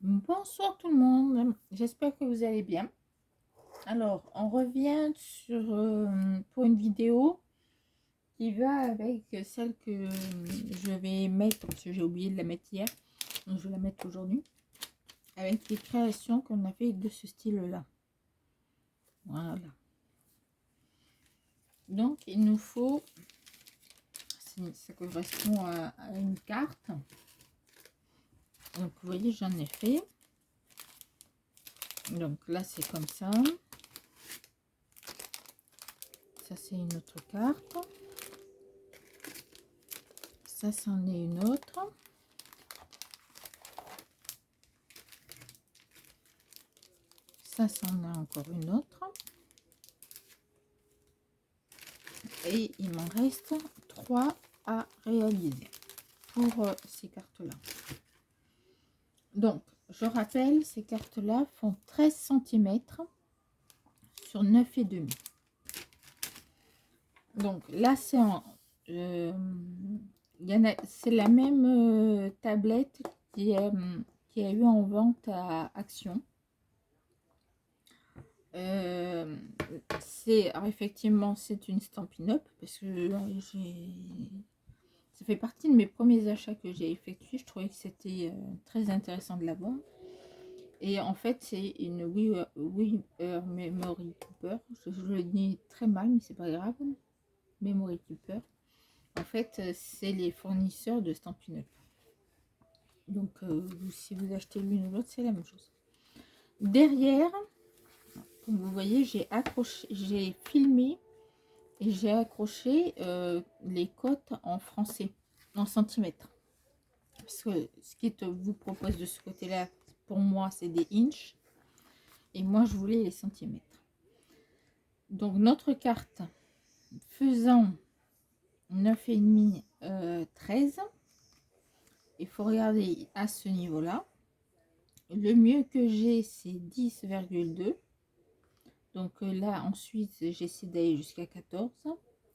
Bonsoir tout le monde, j'espère que vous allez bien. Alors, on revient pour une vidéo qui va avec celle que je vais mettre, parce que j'ai oublié de la mettre hier, donc je vais la mettre aujourd'hui, avec les créations qu'on a fait de ce style-là. Voilà. Donc, il nous faut, ça correspond à une carte. Donc, vous voyez, j'en ai fait. Donc là, c'est comme ça. Ça, c'est une autre carte. Ça, c'en est une autre. Ça, c'en a encore une autre. Et il m'en reste 3 à réaliser pour ces cartes-là. Donc, je rappelle, ces cartes-là font 13 cm sur 9,5. Donc là, c'est c'est la même tablette qui a eu en vente à Action. Alors effectivement, c'est une Stampin' Up parce que ça fait partie de mes premiers achats que j'ai effectués. Je trouvais que c'était très intéressant de l'avoir. Et en fait, c'est une Weaver Memory Keeper. Je le dis très mal, mais c'est pas grave. Memory Keeper. En fait, c'est les fournisseurs de Stampin' Up. Donc, si vous achetez l'une ou l'autre, c'est la même chose. Derrière, comme vous voyez, j'ai filmé et j'ai accroché les cotes en français, en centimètres. Parce que ce qui vous propose de ce côté-là, pour moi, c'est des inches. Et moi, je voulais les centimètres. Donc, notre carte faisant 9,5, 13, il faut regarder à ce niveau-là. Le mieux que j'ai, c'est 10,2. Donc là, ensuite, j'essaie d'aller jusqu'à 14,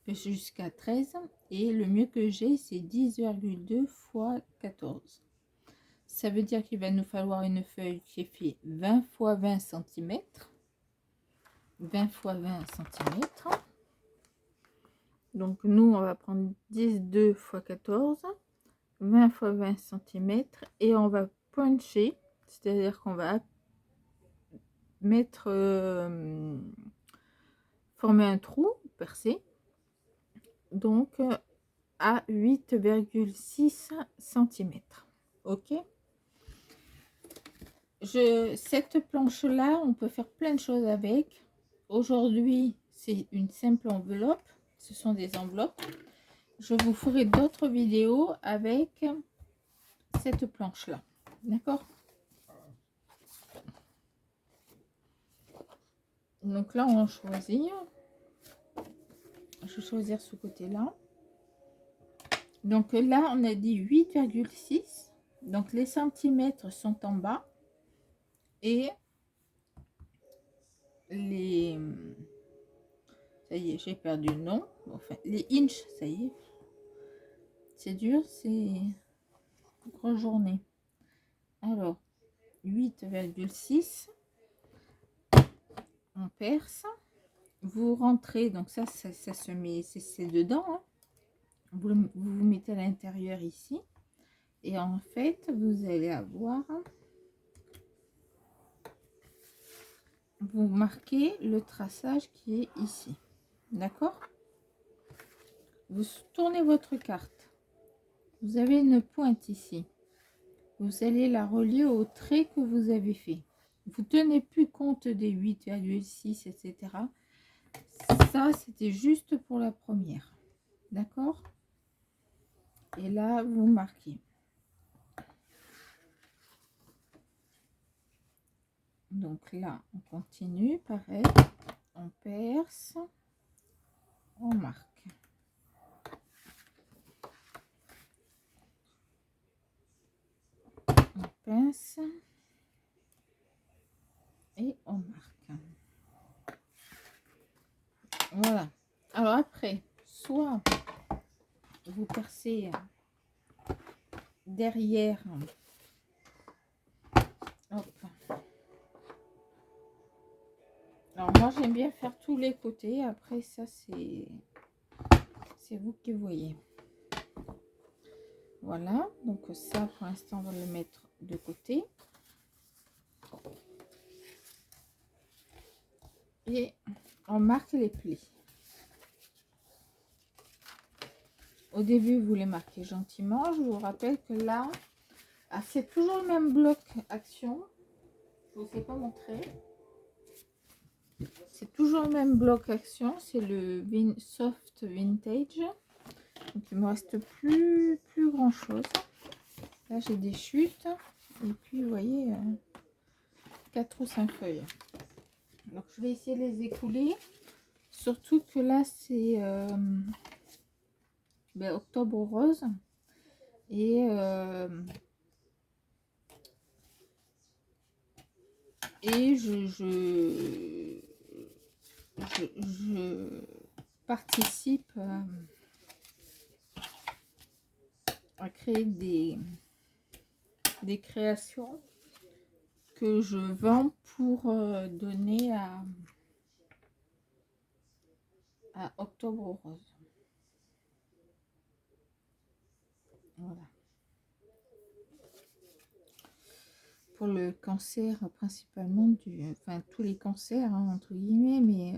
jusqu'à 13. Et le mieux que j'ai, c'est 10,2 fois 14. Ça veut dire qu'il va nous falloir une feuille qui fait 20 fois 20 cm. 20 fois 20 cm. Donc nous, on va prendre 10,2 fois 14. 20 fois 20 cm. Et on va puncher. C'est-à-dire qu'on va mettre... former un trou percé. Donc à 8,6 cm. Ok, cette planche là, on peut faire plein de choses avec. Aujourd'hui, c'est une simple enveloppe. Ce sont des enveloppes. Je vous ferai d'autres vidéos avec cette planche là. D'accord. Donc là, on choisit. Je vais choisir ce côté là. Donc là, on a dit 8,6. Donc les centimètres sont en bas. Et les... Ça y est, j'ai perdu le nom. Enfin, les inches, ça y est. C'est dur, c'est une grosse journée. Alors, 8,6. On perce. Vous rentrez, donc ça se met, c'est dedans. Hein. Vous mettez à l'intérieur ici. Et en fait, vous allez avoir... Vous marquez le traçage qui est ici. D'accord? Vous tournez votre carte. Vous avez une pointe ici. Vous allez la relier au trait que vous avez fait. Vous tenez plus compte des 8,6, etc. Ça, c'était juste pour la première. D'accord? Et là, vous marquez. Donc là, on continue. Pareil. On perce. On marque. On pince. Et on marque. Voilà. Alors après, soit vous percez derrière Alors moi j'aime bien faire tous les côtés, après ça c'est vous qui voyez. Voilà, donc ça pour l'instant on va le mettre de côté. Et on marque les plis. Au début vous les marquez gentiment. Je vous rappelle que là, c'est toujours le même bloc action. Je vous ai pas montré. C'est toujours le même bloc action, c'est le Soft Vintage. Donc il me reste plus grand chose. Là j'ai des chutes et puis vous voyez 4 ou 5 feuilles. Donc je vais essayer de les écouler, surtout que là c'est octobre rose et je participe à créer des créations que je vends pour donner à Octobre Rose. Voilà. Pour le cancer principalement enfin tous les cancers hein, entre guillemets, mais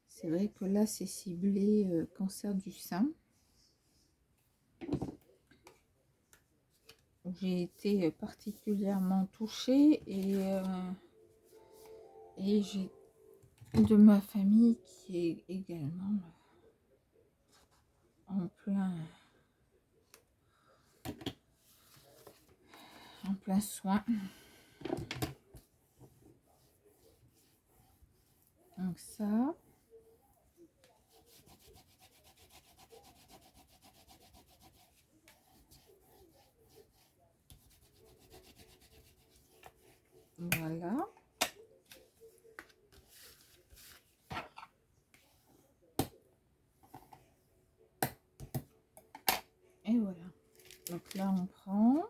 c'est vrai que là c'est ciblé cancer du sein. J'ai été particulièrement touchée et j'ai de ma famille qui est également en plein soin. Donc ça. Voilà. Et voilà. Donc là on prend,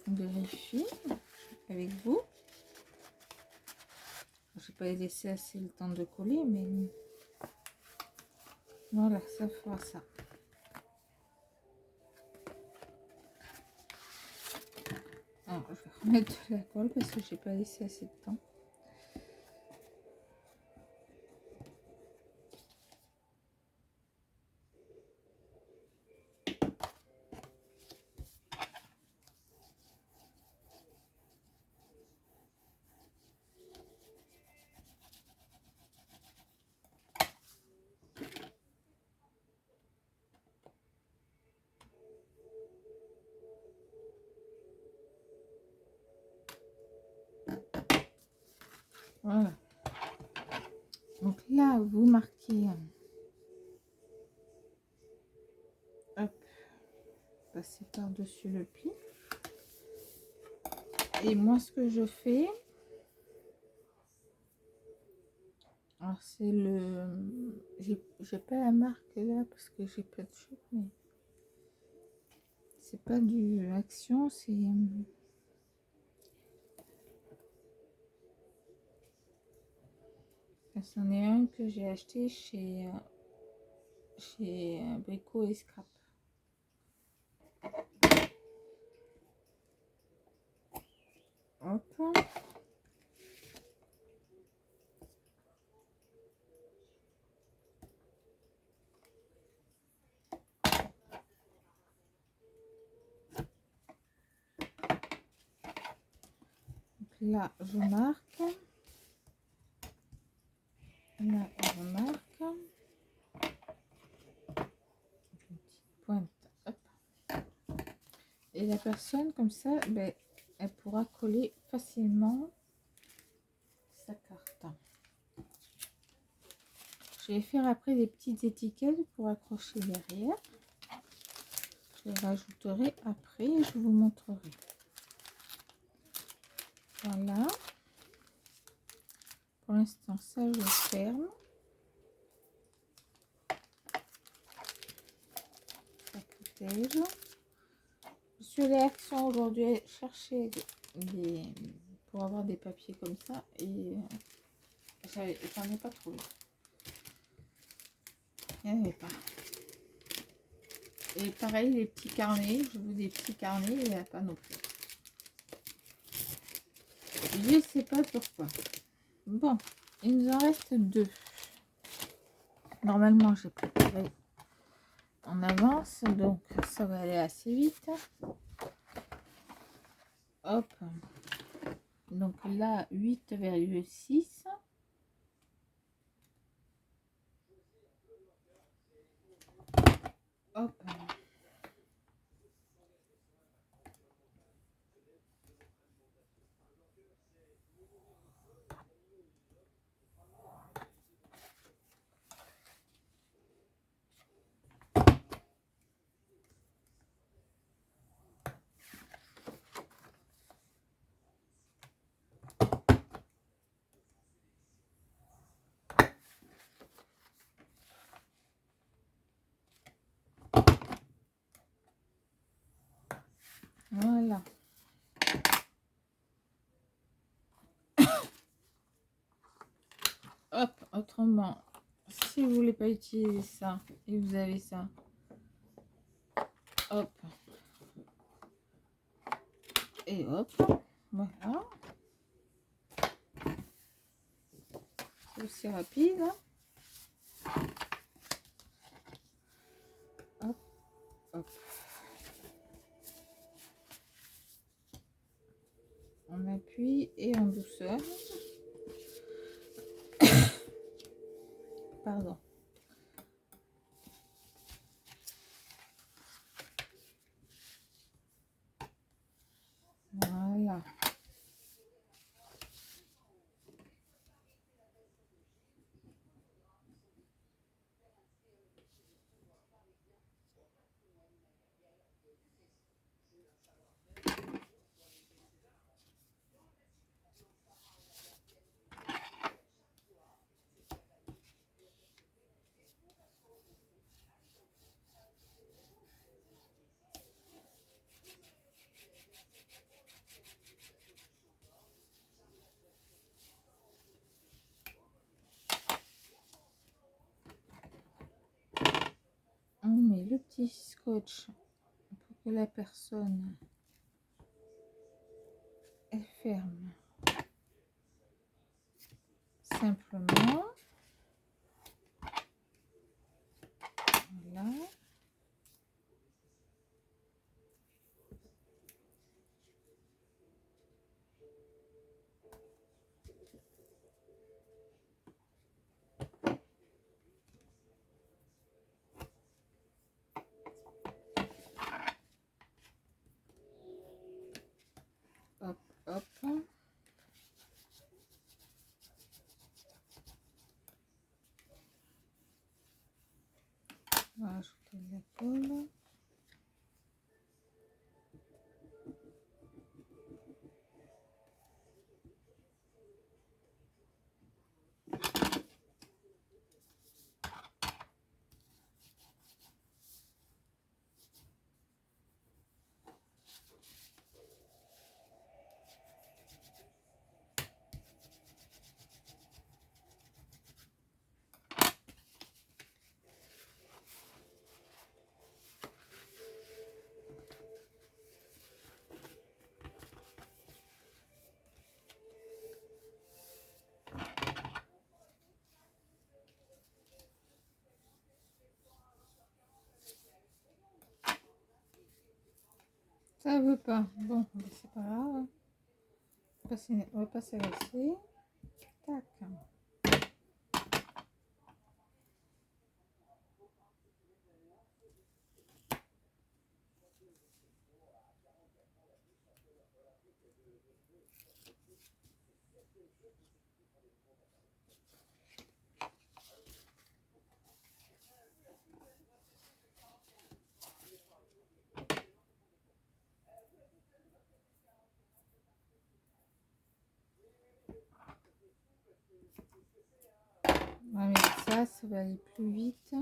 on vérifie avec vous. Je n'ai pas laissé assez le temps de coller, mais voilà, ça fera ça. Alors, je vais remettre de la colle parce que j'ai pas laissé assez de temps. Voilà. Donc là, vous marquez. Hop. Passer par-dessus le pli. Et moi, ce que je fais. Alors, c'est le. J'ai pas la marque là parce que j'ai pas de chute, mais. C'est pas du Action, c'est. C'en est un que j'ai acheté chez Brico et Scrap. Hop. Donc là, je marque. Là, je marque. Une petite pointe. Hop. Et la personne, comme ça, ben, elle pourra coller facilement sa carte. Je vais faire après des petites étiquettes pour accrocher derrière. Je les rajouterai après et je vous montrerai. Voilà. Pour l'instant, ça, je ferme. Ça protège. Je suis allée à Action aujourd'hui chercher pour avoir des papiers comme ça et j'en ai pas trouvé. Il n'y en avait pas. Et pareil, les petits carnets, je veux des petits carnets, il n'y a pas non plus. Je ne sais pas pourquoi. Bon, il nous en reste 2. Normalement, j'ai préparé en avance, donc ça va aller assez vite. Hop. Donc là, 8,6. Hop. Voilà. Hop, autrement, si vous voulez pas utiliser ça et vous avez ça, hop, et hop, voilà. C'est aussi rapide. Hop, hop. On appuie et en douceur. Pardon. Voilà. On met le petit scotch pour que la personne elle ferme simplement. Voilà. Hop, hop. On va ajouter de la colle. Ça veut pas. Bon, c'est pas grave. On va passer là-dessus. Tac. On va mettre ça, ça va aller plus vite.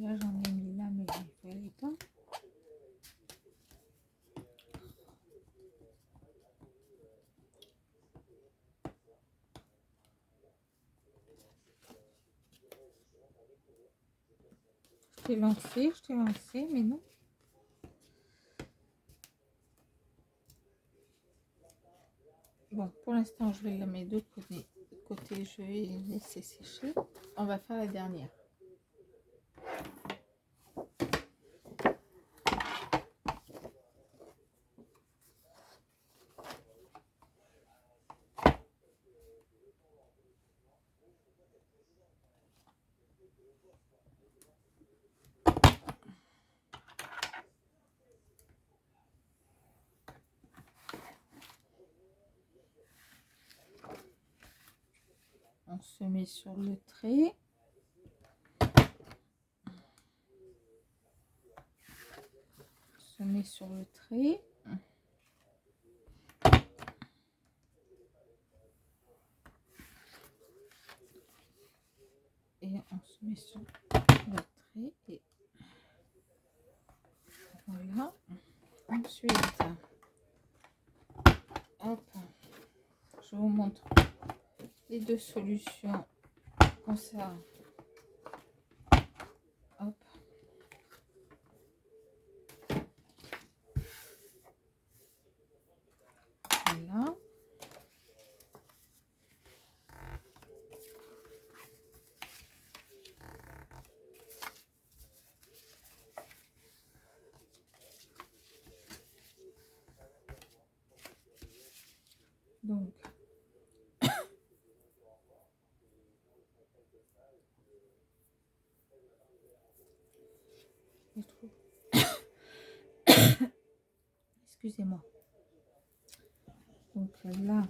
Là, j'en ai mis là, mais il ne fallait pas. Je t'ai lancé, mais non. Bon, pour l'instant, je vais la mettre de côté, je vais laisser sécher. On va faire la dernière. On se met sur le trait. On se met sur le trait. Et on se met sur le trait. Et voilà. Ensuite, hop, je vous montre les deux solutions comme ça. Hop. Voilà. Donc, je trouve. Excusez-moi. Donc là,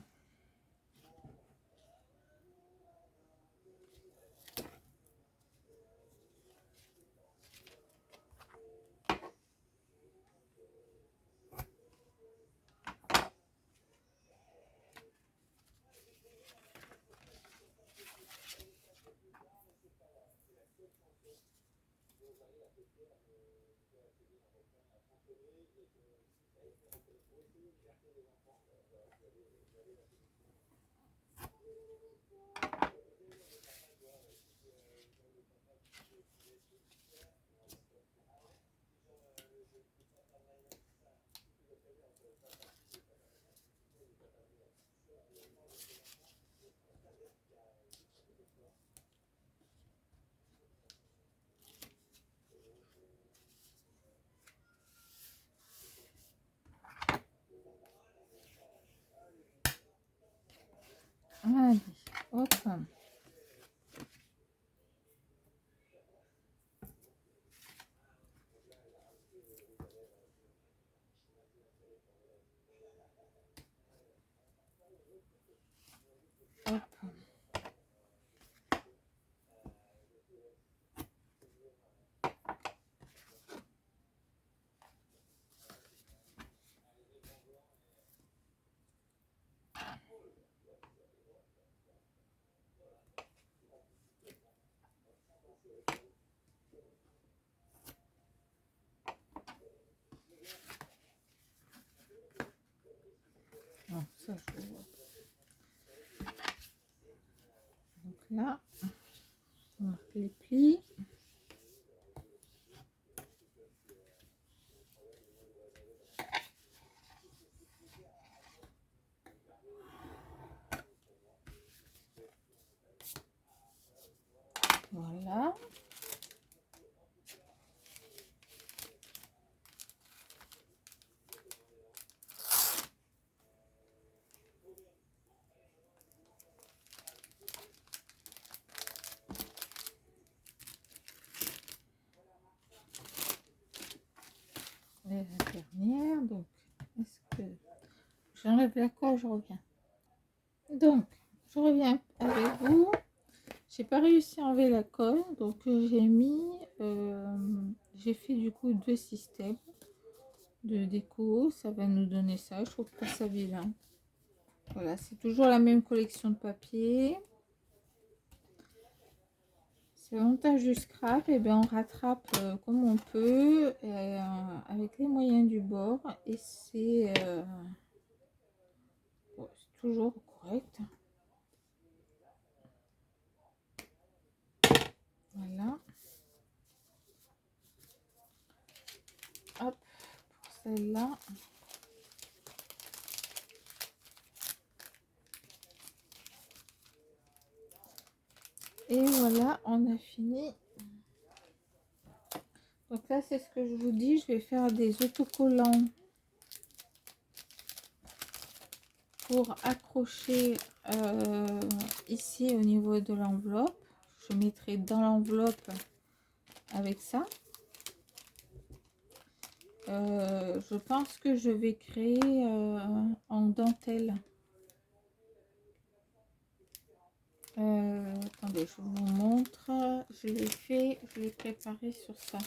allez, hop. Hop. Non, ça, je vois. Donc là, on marque les plis. Voilà. Et la dernière, donc, est-ce que j'enlève la colle, je reviens. Donc, je reviens avec vous. J'ai pas réussi à enlever la colle, donc j'ai fait du coup 2 systèmes de déco. Ça va nous donner ça. Je trouve pas ça vilain. Voilà, c'est toujours la même collection de papier. C'est l'avantage du scrap, et bien on rattrape comme on peut avec les moyens du bord, et c'est bon, toujours correct. Voilà. Hop, pour celle-là. Et voilà, on a fini. Donc là, c'est ce que je vous dis, je vais faire des autocollants pour accrocher ici au niveau de l'enveloppe. Je mettrai dans l'enveloppe avec ça. Je pense que je vais créer en dentelle. Attendez, je vous montre. Je l'ai fait, je l'ai préparé sur ça.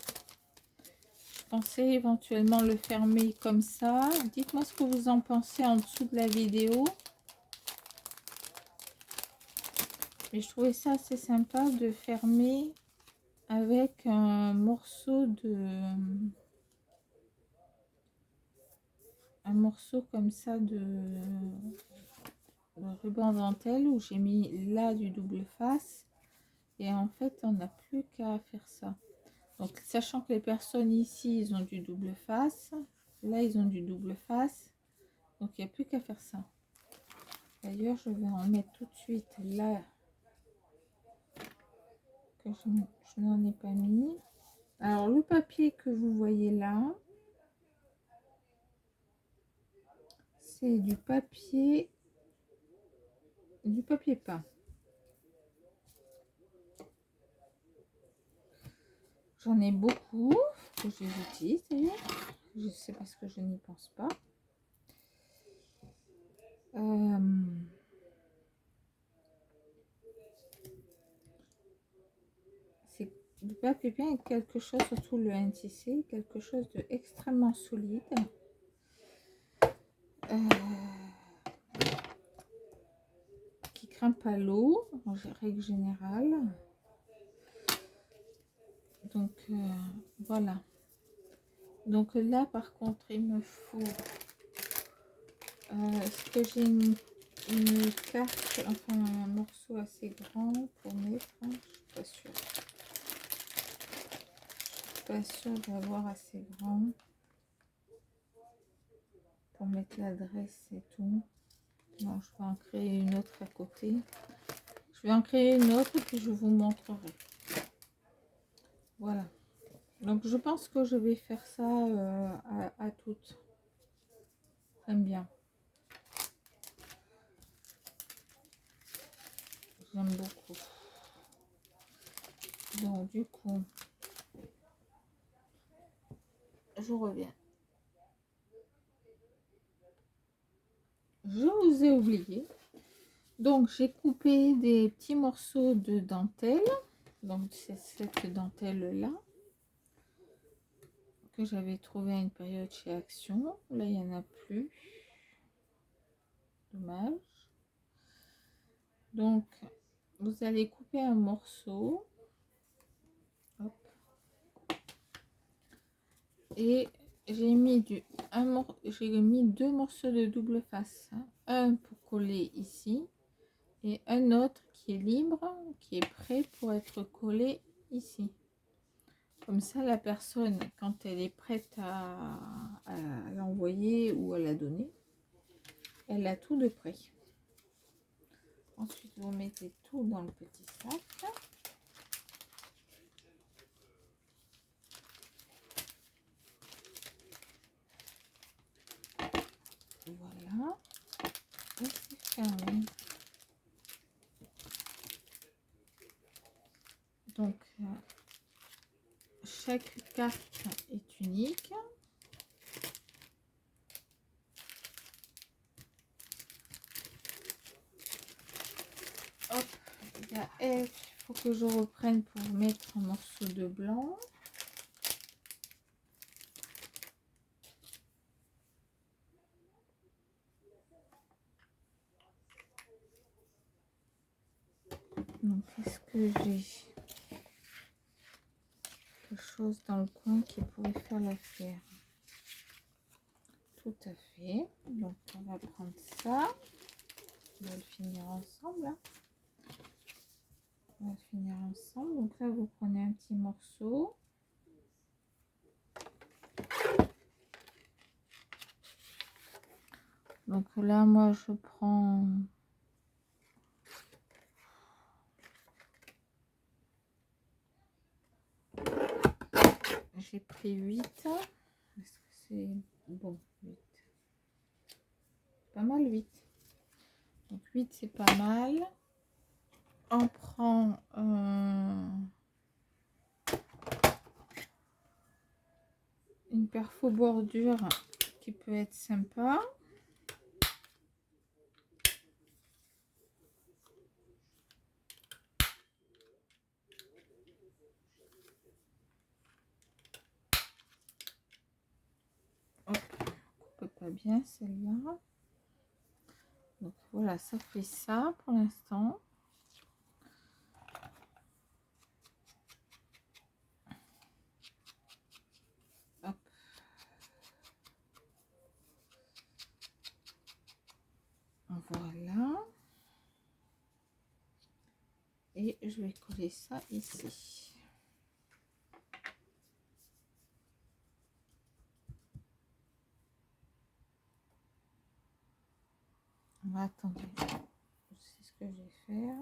Je pensais éventuellement le fermer comme ça. Dites-moi ce que vous en pensez en dessous de la vidéo. Mais je trouvais ça assez sympa de fermer avec un morceau comme ça de ruban dentelle où j'ai mis là du double face, et en fait on n'a plus qu'à faire ça. Donc sachant que les personnes ici ils ont du double face, là ils ont du double face, donc il n'y a plus qu'à faire ça. D'ailleurs je vais en mettre tout de suite là que je n'en ai pas mis. Alors le papier que vous voyez là, c'est du papier peint. J'en ai beaucoup que je les utilise d'ailleurs. Je sais parce que je n'y pense pas. C'est du papier peint avec quelque chose, surtout le NTC, quelque chose de extrêmement solide. Qui craint pas l'eau en règle générale. Donc voilà. Donc là par contre il me faut est-ce que j'ai une carte, enfin un morceau assez grand pour mettre, je suis pas sûre. Je suis pas sûre d'avoir assez grand pour mettre l'adresse et tout. Non, je vais en créer une autre à côté. Je vais en créer une autre et puis je vous montrerai. Voilà. Donc je pense que je vais faire ça à toutes. J'aime bien. J'aime beaucoup. Donc du coup, je reviens. Je vous ai oublié. Donc j'ai coupé des petits morceaux de dentelle. Donc c'est cette dentelle là que j'avais trouvé à une période chez Action. Là il n'y en a plus. Dommage. Donc vous allez couper un morceau. Hop. Et j'ai mis deux morceaux de double face, hein. Un pour coller ici et un autre qui est libre, qui est prêt pour être collé ici. Comme ça la personne, quand elle est prête à l'envoyer ou à la donner, elle a tout de près. Ensuite vous mettez tout dans le petit sac. Voilà, et c'est fermé. Donc chaque carte est unique. Hop, il y a F, il faut que je reprenne pour mettre un morceau de blanc. Donc qu'est-ce que j'ai? chose dans le coin qui pourrait faire l'affaire. Tout à fait. Donc, on va prendre ça. On va le finir ensemble. Hein. On va le finir ensemble. Donc là, vous prenez un petit morceau. Donc là, moi, je prends... J'ai pris 8. Est-ce que c'est bon? 8. Pas mal 8. Donc 8, c'est pas mal. On prend une perfo bordure qui peut être sympa. Hop, on coupe pas bien celle-là. Donc voilà, ça fait ça pour l'instant. Hop. Voilà. Et je vais coller ça ici. Attendez, c'est ce que je vais faire.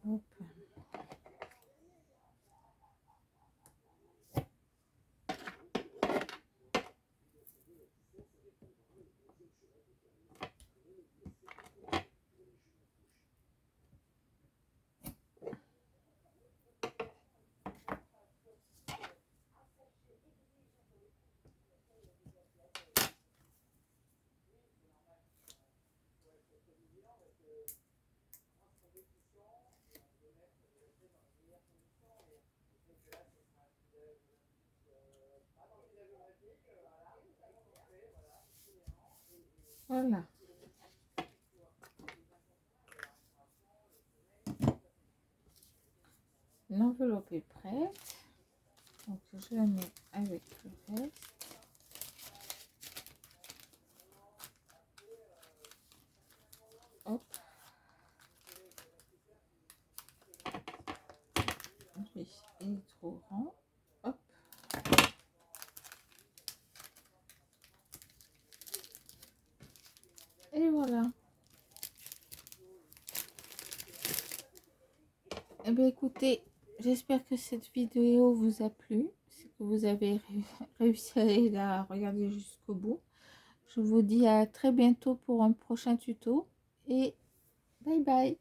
Hop. Voilà. L'enveloppe est prête. Donc je la mets avec le reste. Hop. Oui, il est trop grand. Hop. Et voilà. Eh bien écoutez, j'espère que cette vidéo vous a plu, que vous avez réussi à la regarder jusqu'au bout. Je vous dis à très bientôt pour un prochain tuto et bye bye.